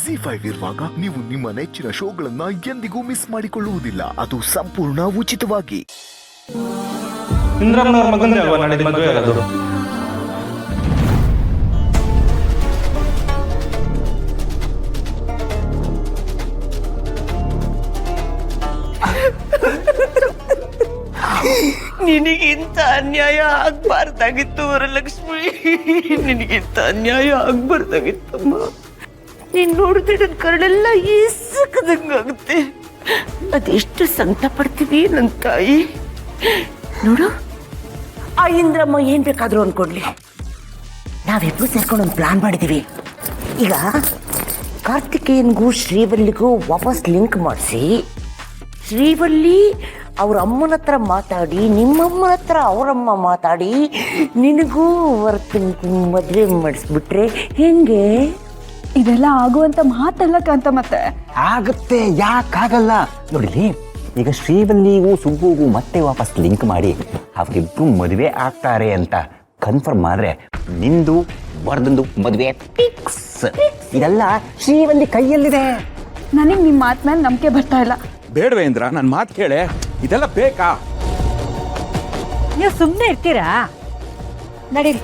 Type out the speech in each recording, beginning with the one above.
ಜಿ5 ಇರುವಾಗ ನೀವು ನಿಮ್ಮ ನೆಚ್ಚಿನ ಶೋಗಳನ್ನ ಎಂದಿಗೂ ಮಿಸ್ ಮಾಡಿಕೊಳ್ಳುವುದಿಲ್ಲ. ಅದು ಸಂಪೂರ್ಣ ಉಚಿತವಾಗಿ. ಇಂದ್ರಮ್ಮನವ್ರ ಮಗಂದೇ ಅಲ್ವಾ ನಾಳೆ ಮದುವೆ ಆಗೋದು? ನಿನಗಿಂತ ಅನ್ಯಾಯ ಆಗ್ಬಾರ್ದಾಗಿತ್ತು ವರಲಕ್ಷ್ಮಿ, ನಿನಗಿಂತ ಅನ್ಯಾಯ ಆಗ್ಬಾರ್ದಾಗಿತ್ತಮ್ಮ. ನೀನ್ ನೋಡಿದ್ರೆ ನನ್ನ ಕರಳೆಲ್ಲ ಇಸಕದಂಗಾಗುತ್ತೆ. ಅದೆಷ್ಟು ಸಂಕಟ ಪಡ್ತೀವಿ ನನ್ನ ತಾಯಿ. ನೋಡು, ಆ ಇಂದ್ರಮ್ಮ ಏನ್ ಬೇಕಾದ್ರು ಅನ್ಕೊಡ್ಲಿ, ನಾವಿಬ್ರು ಸೇರ್ಕೊಂಡು ಒಂದು ಪ್ಲಾನ್ ಮಾಡಿದೀವಿ. ಈಗ ಕಾರ್ತಿಕೇಯನ್ಗೂ ಶ್ರೀವಲ್ಲಿಗೂ ವಾಪಸ್ ಲಿಂಕ್ ಮಾಡಿಸಿ, ಶ್ರೀವಲ್ಲಿ ಅವ್ರ ಅಮ್ಮನ ಹತ್ರ ಮಾತಾಡಿ, ನಿಮ್ಮಮ್ಮನ ಹತ್ರ ಅವರಮ್ಮ ಮಾತಾಡಿ, ನಿನಗೂ ವರ್ಕನ್ಗೂ ಮದುವೆ ಮಾಡಿಸ್ಬಿಟ್ರೆ ಹೆಂಗೆ? ಇದೆಲ್ಲ ಆಗುವಂತ ಮಾತಲ್ಲ ಕಾಂತ. ಮತ್ತೆ ಆಗತ್ತೆ, ಯಾಕಾಗಲ್ಲ ನೋಡಿಲಿ. ಈಗ ಶ್ರೀವಲ್ಲಿಗೂ ಸುಬ್ಬುಗೂ ಮತ್ತೆ ವಾಪಸ್ ಲಿಂಕ್ ಮಾಡಿ ಅವ್ರಿಬ್ರು ಮದುವೆ ಆಗ್ತಾರೆ ಅಂತ ಕನ್ಫರ್ಮ್ ಆದ್ರೆ ನಿಂದು ವರ್ದಂದು ಮದುವೆ ಫಿಕ್ಸ್. ಇದೆಲ್ಲ ಶ್ರೀವಲ್ಲಿ ಕೈಯಲ್ಲಿದೆ. ನನಗೆ ನಿಮ್ಮ ಮಾತು ಮೇಲೆ ನಂಬಿಕೆ ಬರ್ತಾ ಇಲ್ಲ. ಬೇಡವೇ ಇಂದ್ರ, ನನ್ನ ಮಾತು ಕೇಳೆ. ಇದೆಲ್ಲ ಬೇಕಾ? ನೀವು ಸುಮ್ಮನೆ ಇರ್ತೀರಾ? ನಡೀರಿ.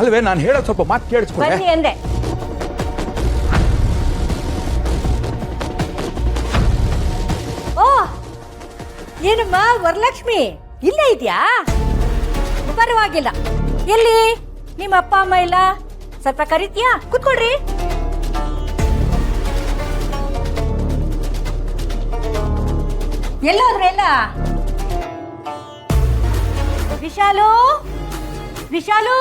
ಅಲ್ವೇ, ನಾನು ಹೇಳೋದು ಸ್ವಲ್ಪ ಮಾತು ಕೇಳಿಸ್ಕೊಳ್ಳೆ. ಬನ್ನಿ ಅಂದೆ. ಓ, ಏನಮ್ಮ ವರಲಕ್ಷ್ಮಿ ಇಲ್ಲೇ ಇದೆಯಾ? ಪರವಾಗಿಲ್ಲ. ಎಲ್ಲಿ ನಿಮ್ಮ ಅಪ್ಪ ಅಮ್ಮ ಇಲ್ಲ? ಸ್ವಲ್ಪ ಕರಿತೀಯಾ? ಕೂತ್ಕೊಳ್ರಿ. ಎಲ್ಲೋದ್ರೆ ಎಲ್ಲ? ವಿಶಾಲು, ವಿಶಾಲು,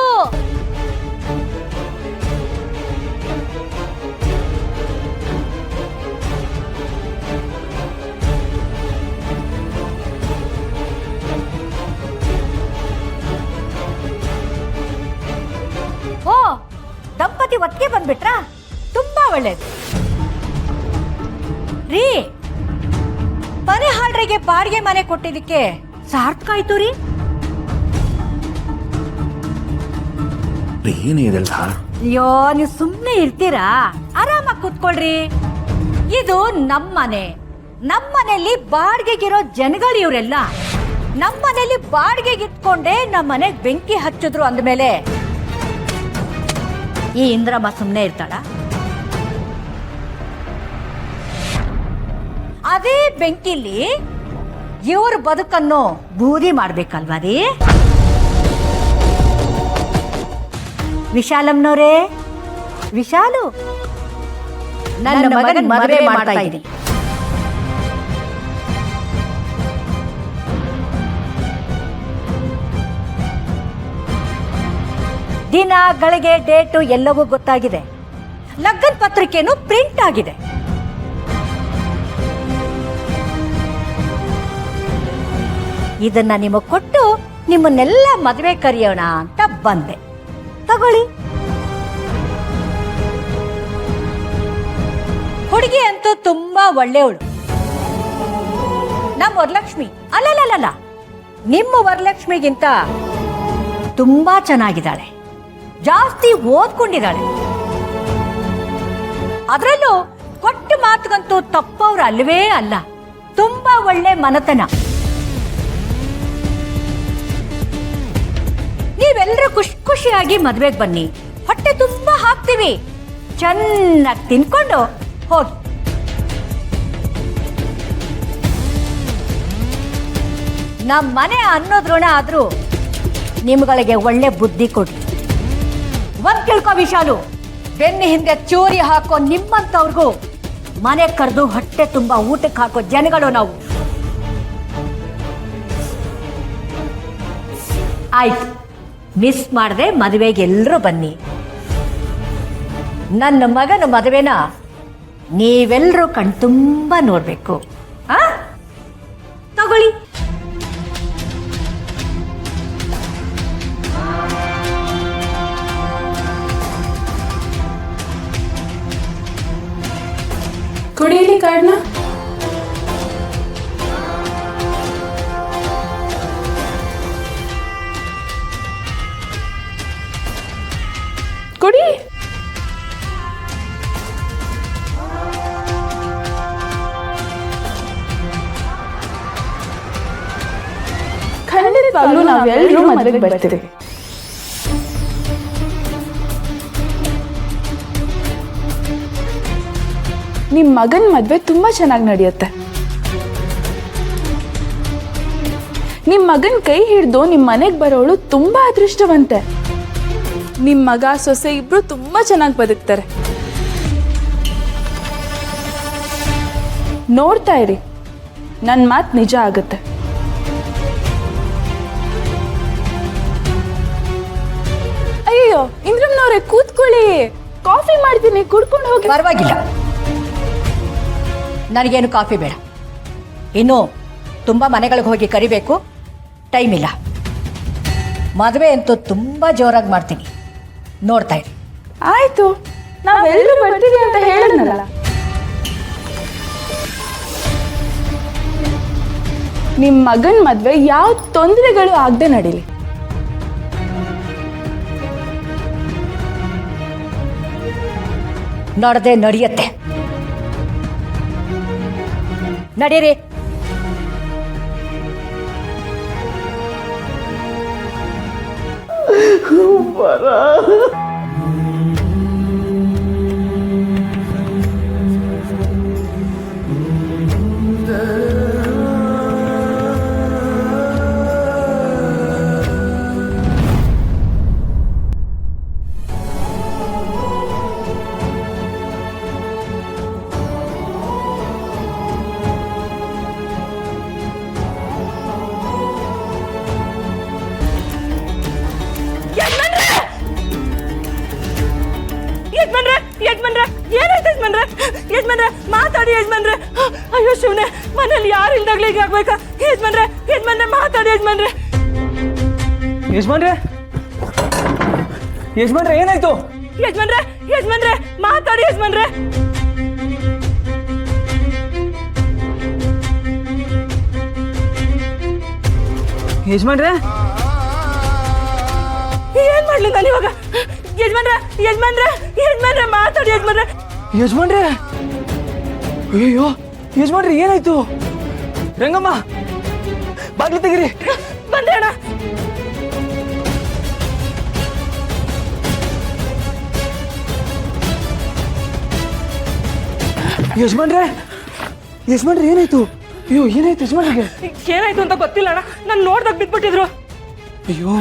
ಓ ದಂಪತಿ ಒಟ್ಟಿಗೆ ಬಂದ್ಬಿಟ್ರಾ? ತುಂಬಾ ಒಳ್ಳೇದು ರೀ. ಮನೆ ಹಾಳ್ರಿಗೆ ಬಾಡಿಗೆ ಮನೆ ಕೊಟ್ಟಿದ್ದಕ್ಕೆ ಸಾರ್ಥಕ ಆಯ್ತು ರೀ. ಏನಿದೆಲ್ಲ? ಅಯ್ಯೋ, ನೀವು ಸುಮ್ಮನೆ ಇರ್ತೀರಾ? ಆರಾಮಾಗಿ ಕೂತ್ಕೊಳ್ರಿ. ಇದು ನಮ್ಮನೆ. ನಮ್ಮನೆಯಲ್ಲಿ ಬಾಡಿಗೆಗಿರೋ ಜನಗಳು ಇವರೆಲ್ಲ. ನಮ್ಮನೆಯಲ್ಲಿ ಬಾಡಿಗೆಗೆ ಇಟ್ಕೊಂಡೆ ನಮ್ಮನೆಗೆ ಬೆಂಕಿ ಹಚ್ಚಿದ್ರು ಅಂದಮೇಲೆ ಈ ಇಂದ್ರಮ್ಮ ಸುಮ್ಮನೆ ಇರ್ತಾಳ? ಅದೇ ಬೆಂಕಿಲಿ ಇವ್ರ ಬದುಕನ್ನು ಬೂದಿ ಮಾಡ್ಬೇಕಲ್ವಾ ರೀ? ವಿಶಾಲಮ್ನವರೇ, ವಿಶಾಲು, ನನ್ನ ಮಗನ ಮದುವೆ ಮಾಡ್ತಾ ಇದ್ದೀನಿ. ದಿನ ಗಳಿಗೆ ಡೇಟು ಎಲ್ಲವೂ ಗೊತ್ತಾಗಿದೆ. ಲಗ್ನ ಪತ್ರಿಕೆನೂ ಪ್ರಿಂಟ್ ಆಗಿದೆ. ಇದನ್ನ ನಿಮಗೆ ಕೊಟ್ಟು ನಿಮ್ಮನ್ನೆಲ್ಲ ಮದುವೆ ಕರೆಯೋಣ ಅಂತ ಬಂದೆ. ತಗೊಳ್ಳಿ. ಹುಡುಗಿ ಅಂತೂ ತುಂಬಾ ಒಳ್ಳೆಯವಳು. ನಮ್ಮ ವರಲಕ್ಷ್ಮಿ ಅಲ್ಲಲ್ಲ, ನಿಮ್ಮ ವರಲಕ್ಷ್ಮಿಗಿಂತ ತುಂಬಾ ಚೆನ್ನಾಗಿದ್ದಾಳೆ. ಜಾಸ್ತಿ ಓದ್ಕೊಂಡಿದ್ದಾಳೆ. ಅದರಲ್ಲೂ ಕೊಟ್ಟ ಮಾತುಗಂತೂ ತಪ್ಪವ್ರು ಅಲ್ವೇ ಅಲ್ಲ. ತುಂಬಾ ಒಳ್ಳೆ ಮನತನ. ನೀವೆಲ್ಲರೂ ಖುಷಿಯಾಗಿ ಮದ್ವೆಗೆ ಬನ್ನಿ. ಹೊಟ್ಟೆ ತುಂಬಾ ಹಾಕ್ತೀವಿ. ಚೆನ್ನಾಗಿ ತಿನ್ಕೊಂಡು ಹೋಗಿ. ನಮ್ಮ ಮನೆ ಅನ್ನೋದ್ರೊಣ ಆದ್ರೂ ನಿಮ್ಗಳಿಗೆ ಒಳ್ಳೆ ಬುದ್ಧಿ ಕೊಡ್ಲಿ. ಒಂದ್ ತಿಳ್ಕೊ ವಿಶಾಲು, ಬೆನ್ನಿ ಹಿಂದೆ ಚೂರಿ ಹಾಕೋ ನಿಮ್ಮಂತವ್ರಿಗೂ ಮನೆ ಕರೆದು ಹೊಟ್ಟೆ ತುಂಬಾ ಊಟಕ್ಕೆ ಹಾಕೋ ಜನಗಳು ನಾವು. ಆಯ್ತು, ಮಿಸ್ ಮಾಡದೆ ಮದುವೆಗೆ ಎಲ್ಲರೂ ಬನ್ನಿ. ನನ್ನ ಮಗನ ಮದುವೆನ ನೀವೆಲ್ಲರೂ ಕಣ್ತುಂಬ ನೋಡ್ಬೇಕು. ತಗೊಳ್ಳಿ. ಕುಡಿಯಲಿ ಕಾರ್ಡ್ನ. ಕೊಡಿ. ಖಂಡಿತವಾಗ್ಲೂ ನಾವೆಲ್ಲರೂ ಮದುವೆಗೆ ಬರ್ತೀವಿ. ನಿಮ್ ಮಗನ್ ಮದ್ವೆ ತುಂಬಾ ಚೆನ್ನಾಗಿ ನಡೆಯುತ್ತೆ. ನಿಮ್ ಮಗನ್ ಕೈ ಹಿಡಿದು ನಿಮ್ ಮನೆಗ್ ಬರೋಳು ತುಂಬಾ ಅದೃಷ್ಟವಂತೆ. ನಿಮ್ ಮಗ ಸೊಸೆ ಇಬ್ರು ತುಂಬಾ ಚೆನ್ನಾಗಿ ಬದುಕ್ತಾರೆ. ನೋಡ್ತಾ ಇರಿ, ನನ್ ಮಾತ್ ನಿಜ ಆಗುತ್ತೆ. ಅಯ್ಯೋ ಇಂದ್ರಮ್ನವ್ರೆ, ಕೂತ್ಕೊಳ್ಳಿ, ಕಾಫಿ ಮಾಡ್ತೀನಿ, ಕುಡ್ಕೊಂಡು ಹೋಗಿ. ಪರವಾಗಿಲ್ಲ, ನನಗೇನು ಕಾಫಿ ಬೇಡ. ಇನ್ನು ತುಂಬ ಮನೆಗಳಿಗೆ ಹೋಗಿ ಕರಿಬೇಕು, ಟೈಮ್ ಇಲ್ಲ. ಮದುವೆ ಅಂತೂ ತುಂಬ ಜೋರಾಗಿ ಮಾಡ್ತೀನಿ, ನೋಡ್ತಾ ಇರಿ. ಆಯ್ತು, ನಾವೆಲ್ಲರೂ ಬರ್ತೀವಿ ಅಂತ ಹೇಳಿದ್ನಲ್ಲ. ನಿಮ್ ಮಗನ್ ಮದ್ವೆ ಯಾವ ತೊಂದರೆಗಳು ಆಗದೆ ನಡೀಲಿ. ನಡೆದೇ ನಡೆಯತ್ತೆ. ನಡೀರಿ. ಯಜಮಾನ್ರೆ ಮಾತಾಡಿ ಯಜಮಾನ್ರೆ. ಅಯ್ಯೋ ಶಿವನೇ, ಮನೇಲಿ ಯಾರು ಇಲ್ದಾಗ್ಲೇ ಈಗ ಆಗ್ಬೇಕಾ? ಯಜಮಾನ್ರೆ ಮಾತಾಡಿ ಯಜಮಾನ್ರೆ. ಯಜಮಾನ್ರೆ ಏನಾಯ್ತು? ಯಜಮಾನ್ರೆ ಮಾತಾಡಿ ಯಜಮಾನ್ರೆ. ಯಜಮಾನ್ರೆ ಏನ್ ಮಾಡ್ಲಿ ನಾನು ಇವಾಗ? ಯಜಮಾನ್ರೆ ಮಾತಾಡಿ ಯಜಮಾನ್ರೆ. ಯಜಮಾನ್ರೆ, ಅಯ್ಯೋ ಯಜಮಾನ್ರೆ ಏನಾಯ್ತು? ರಂಗಮ್ಮ, ಬಾಗ್ಲಿ ತೆಗಿರಿ. ಬಂದೆ ಅಣ್ಣ. ಯಜಮಾನ್ರೆ ಏನಾಯ್ತು? ಅಯ್ಯೋ ಏನಾಯ್ತು ಯಜಮಾನ್ರಿಗೆ? ಏನಾಯ್ತು ಅಂತ ಗೊತ್ತಿಲ್ಲ ಅಣ್ಣ, ನಾನು ನೋಡ್ದಾಗ ಬಿದ್ಬಿಟ್ಟಿದ್ರು. ಅಯ್ಯೋ,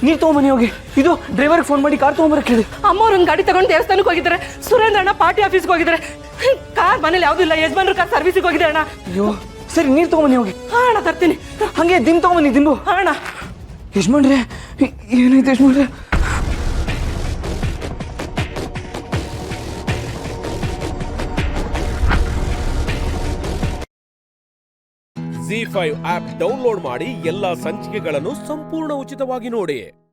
ನೀರ್ ತಗೊಂಬನ್ನಿ ಹೋಗಿ. ಇದು ಡ್ರೈವರ್ಗೆ ಫೋನ್ ಮಾಡಿ ಕಾರ್ ತಗೊಂಬರಕ್ಕೆ ಹೇಳಿ. ಅಮ್ಮವ್ರನ್ನ ಗಾಡಿ ತಗೊಂಡು ದೇವಸ್ಥಾನಕ್ಕೆ ಹೋಗಿದ್ದಾರೆ. ಸುರೇಂದ್ರ ಅಣ್ಣ ಪಾರ್ಟಿ ಆಫೀಸ್ಗೆ ಹೋಗಿದ್ದಾರೆ. ಕಾರ್ ಮನೇಲಿ ಯಾವ್ದು ಇಲ್ಲ. ಯಜಮಾನ್ರ ಕಾರ್ ಸರ್ವಿಸಿಗೆ ಹೋಗಿದೆ ಅಣ್ಣ. ಅಯ್ಯೋ ಸರಿ, ನೀರ್ ತಗೊಂಬನ್ನಿ ಹೋಗಿ. ಹಾ ಅಣ್ಣ, ತರ್ತೀನಿ. ಹಂಗೆ ದಿಂಬು ತಗೊಂಬನ್ನಿ, ದಿಂಬು. ಹಾ ಅಣ್ಣ. ಯಜಮಾನ್ರೆ ಏನಾಯ್ತು ಯಜಮಾನ್ರೆ? ZEE5 ಆಪ್ ಡೌನ್ಲೋಡ್ ಮಾಡಿ ಎಲ್ಲಾ ಸಂಚಿಕೆಗಳನ್ನು ಸಂಪೂರ್ಣ ಉಚಿತವಾಗಿ ನೋಡಿ.